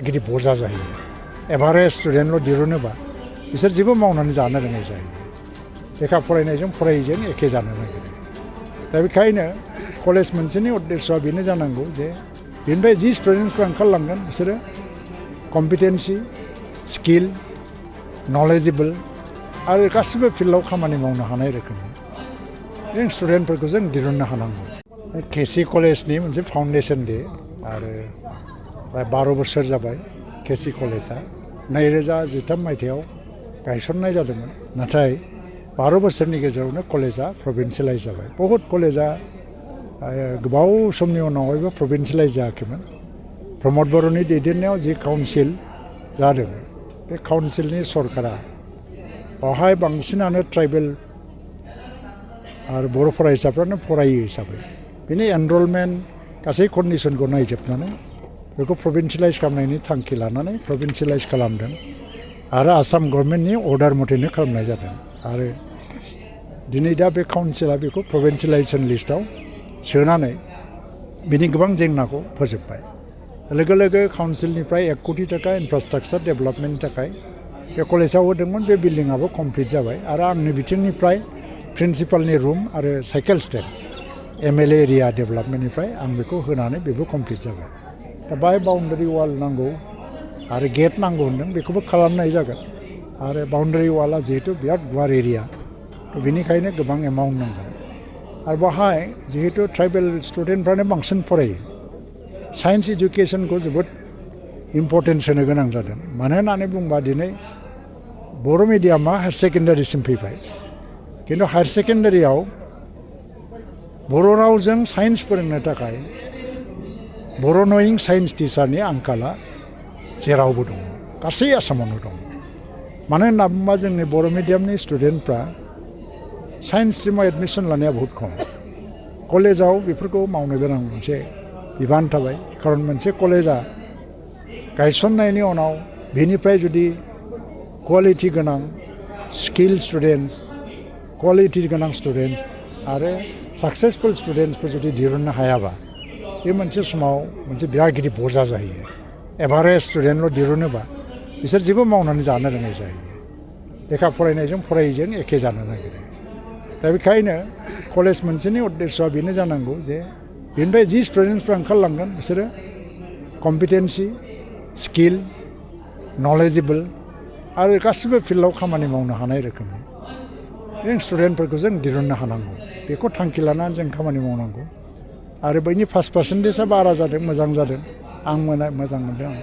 गिदिर बजा जायो एभारेज स्टुडेन्टल' दिरुनोबा बिसोर जेबो मावनानै जानो रोङै जायो लेखा फरायनायजों फरायैजों एखे जानो नागिरो दा बेखायनो कलेज मोनसेनि उद्देश्यआ बेनो जानांगौ जे बेनिफ्राय जि स्टुडेन्टफ्रा ओंखारलांगोन बिसोरो कम्पिटेन्सि स्किल नलेजेबल आरो गासिबो फिल्डआव खामानि मावनो हानाय रोखोमनि जों स्टुडेन्टफोरखौ जों दिरुननो हानांगौ केसि कलेजनि मोनसे फाउन्डेसन डे आरो प्राय 12 बोसोर जाबाय केसि कलेजआ 2013 मायथाइयाव गायसननाय जादोंमोन नाथाय 12 बोसोरनि गेजेरावनो कलेजआ प्रभिन्सियेलाइज जाबाय बहुत कलेजआ गोबाव समनि उनावहायबो प्रभिन्सियेलाइज जायाखैमोन प्रमद बर'नि दैदेननायाव जि काउन्सिल जादों बे काउन्सिलनि सरकारा बावहाय बांसिनानो ट्राइबेल आरो बर' फरायसाफ्रानो फरायो हिसाबै बेनि एनरलमेन्ट गासै कन्डिशनखौ नायजोबनानै बेखौ प्रभिन्सियेलाइज खालामनायनि थांखि लानानै प्रभिन्सियेलाइज खालामदों आरो आसाम गभर्नमेन्टनि अर्डार मथेनो खालामनाय जादों आरो दिनै दा बे काउन्सिला बेखौ प्रभिन्सियेलाइजेसन लिस्टआव सोनानै बिनि गोबां जेंनाखौ फोजोबबाय लोगो लोगो काउन्सिलनिफ्राय 1 कोटि थाखा इनफ्रास्ट्राक्चार डेभेलपमेन्टनि थाखाय बे कलेजाव होदोंमोन बे बिल्डिंआबो कमप्लिट जाबाय आरो आंनि बिथिंनिफ्राय प्रिन्सिपालनि रुम आरो साइकेल स्टेन्ड एमएलए एरिया डेभेलपमेन्टनिफ्राय आं बेखौ होनानै बेबो कमप्लिट जाबाय दा बाहाय बाउन्डारि वाल नांगौ आरो गेट नांगौ होनदों बेखौबो खालामनाय जागोन आरो बाउन्डारि वालआ जिहेतु बिराद गुवार एरिया बेनिखायनो गोबां एमाउन्ट नांगोन आरो बाहाय जिहेतु ट्राइबेल स्टुडेन्टफ्रानो बांसिन फरायो साइन्स एडुकेसनखौ जोबोद इम्पर्टेन्स होनो गोनां जादों मानो होननानै बुंबा दिनै बर' मिडियामा हायार सेकेन्डारिसिम फैबाय खिन्थु हायार सेकेन्डारियाव बर' रावजों साइन्स फोरोंनो थाखाय बर' नयिं साइन्स टिचारनि आंखाला जेरावबो दं गासै आसामावनो दं मानो होनना बुङोबा जोंनि बर' मिडियामनि स्टुडेन्टफ्रा साइन्स स्ट्रिमाव एडमिसन लानाया बहुत खम कलेजाव बेफोरखौ मावनो गोनां मोनसे बिबान थाबाय खारन मोनसे कलेजा गायसननायनि उनाव बेनिफ्राय जुदि क्वालिटि गोनां स्किल स्टुडेन्टस क्वालिटि गोनां स्टुडेन्ट आरो साक्सेसफुल स्टुडेन्टसफोर जुदि दिरुननो हायाबा बे मोनसे समाव मोनसे बिराद गिदिर बजा जायो एभारेज स्टुडेन्टल' दिरुनोबा बिसोर जेबो मावनानै जानो रोङै जायो लेखा फरायनायजों फरायैजों एखे जानो नागिरो दा बेखायनो कलेज मोनसेनि उद्देश्यआ बेनो जानांगौ जे बेनिफ्राय जि स्टुडेन्टसफ्रा ओंखारलांगोन बिसोरो कम्पिटेन्सि स्किल नलेजेबल आरो गासिबो फिल्डआव खामानि मावनो हानाय रोखोमनि जों स्टुडेन्टफोरखौ जों दिरुननो हानांगौ बेखौ थांखि लानानै जों खामानि मावनांगौ आरो बैनि 5% बारा जादों मोजां जादों आं मोजां मोनदों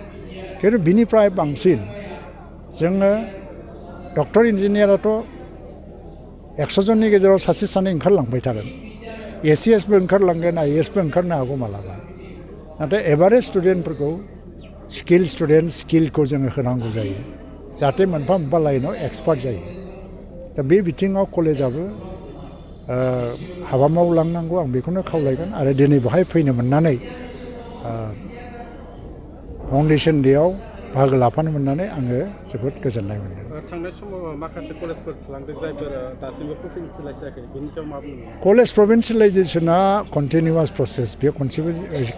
खिन्थु बिनिफ्राय बांसिन जोङो डक्टर इन्जिनियाराथ' 100 जननि गेजेराव सासे सानै ओंखारलांबाय थागोन एसिएसबो ओंखारलांगोन आइएसबो ओंखारनो हागौ मालाबा नाथाय एभारेज स्टुडेन्टफोरखौ स्किल स्टुडेन्ट स्किलखौ जोङो होनांगौ जायो जाहाथे मोनफा मोनफा लाइनाव एक्सपार्ट जायो दा बे बिथिङाव कलेजाबो हाबा मावलांनांगौ आं बेखौनो खावलायगोन आरो दिनै बेहाय फैनो मोननानै फाउन्डेसन डेआव बाहागो लाफानो मोननानै आङो जोबोद गोजोननाय मोनदों थांनाय समाव माखासे कलेजफोर थालांदों जायफोर दासिमबो प्रभिन्सियेलाइज जायाखै बेनि सायाव मा बुंनो कलेज प्रभिन्सियेलाइजेसना कन्टिनिउवास प्रसेस बे खनसेबो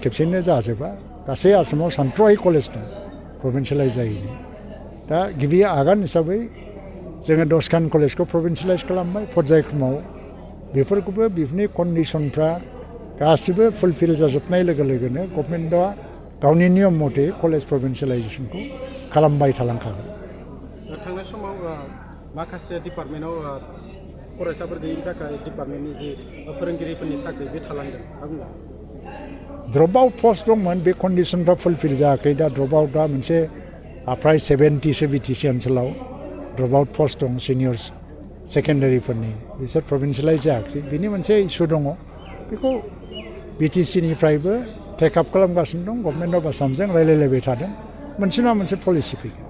खेबसेनो जाजोबा गासै आसामाव सानथ्र'हायै कलेज दं प्रभिन्सियेलाइज जायैनि दा गिबि आगान हिसाबै जोङो 10खान कलेजखौ प्रभिन्सियेलाइज खालामबाय पर्यायक्रमाव बेफोरखौबो बेफोरनि कन्डिशनफ्रा गासिबो फुलफिल जाजोबनाय लोगो लोगोनो गभर्नमेन्टआ गावनि नियम मथे कलेज प्रभिन्सियेलाइजेसनखौ खालामबाय थालांखागोन थांनाय समाव माखासे डिपार्टमेन्टआव फरायसाफोर गैयिनि थाखाय डिपार्टमेन्टनि जि फोरोंगिरिफोरनि साख्रि बे थालांदों ड्रप आउट पस्ट दंमोन बे कन्डिशनफ्रा फुलफिल जायाखै दा ड्रप आउटआ मोनसे प्राय 70 बिटिसि ओनसोलाव ड्रप आउट पस्ट दं सिनियर्स सेकेन्डारिफोरनि बिसोर प्रभिन्सियेलाइज जायाखै बिनि मोनसे इस्यु दङ बेखौ बिटिसिनिफ्रायबो टेकआप खालामगासिनो दं गभर्नमेन्ट अफ आसामजों रायलायलायबाय थादों मोनसे नङा मोनसे पलिसि फैगोन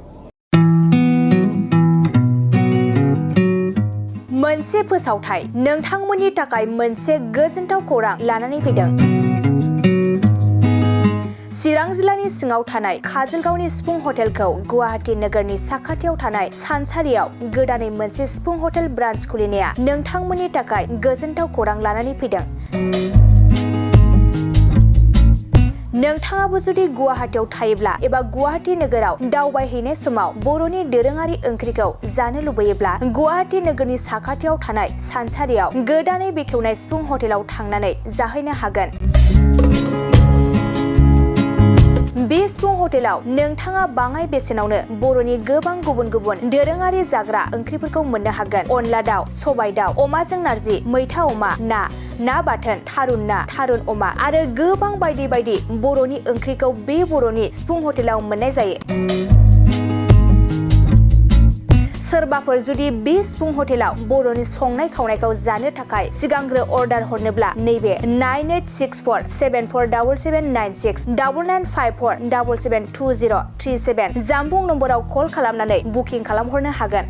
मोनसे फोसावथाय नोंथांमोननि थाखाय मोनसे गोजोनथाव खौरां लानानै फैदों चिरां जिल्लानि सिङाव थानाय काजलगावनि सिफुं हटेलखौ गुवाहाटी नोगोरनि साखाथियाव थानाय सानसारियाव गोदानै मोनसे सिफुं हटेल ब्रान्च खुलिनाया नोंथांमोननि थाखाय गोजोनथाव खौरां लानानै फैदों नोंथाङाबो जुदि गुवाहाटीयाव थायोब्ला एबा गुवाहाटी नोगोराव दावबायहैनाय समाव बर'नि दोरोङारि ओंख्रिखौ जानो लुबैयोब्ला गुवाहाटी नोगोरनि साखाथियाव थानाय सानसारियाव गोदानै बेखेवनाय सिफुं हटेलाव थांनानै जाहैनो हागोन। बे सिफुं हटेलाव नोंथाङा बाङाय बेसेनावनो बर'नि गोबां गुबुन गुबुन दोरोङारि जाग्रा ओंख्रिफोरखौ मोननो हागोन। अनला दाउ, सबाय दाउ, अमाजों नारजि, मैथा अमा, ना बाथोन, थारुन ना, थारुन अमा आरो गोबां बायदि बायदि बर'नि ओंख्रिखौ बे बर'नि सिफुं हटेलाव मोननाय जायो। सोरबाफोर जुदि बे सिफुं हटेलाव बर'नि संनाय खावनायखौ जानो थाखाय सिगांग्रो अर्डार हरनोब्ला नैबे 9864747796 9954772037 जामबुं नम्बराव कल खालामनानै बुकिं खालामहरनो हागोन।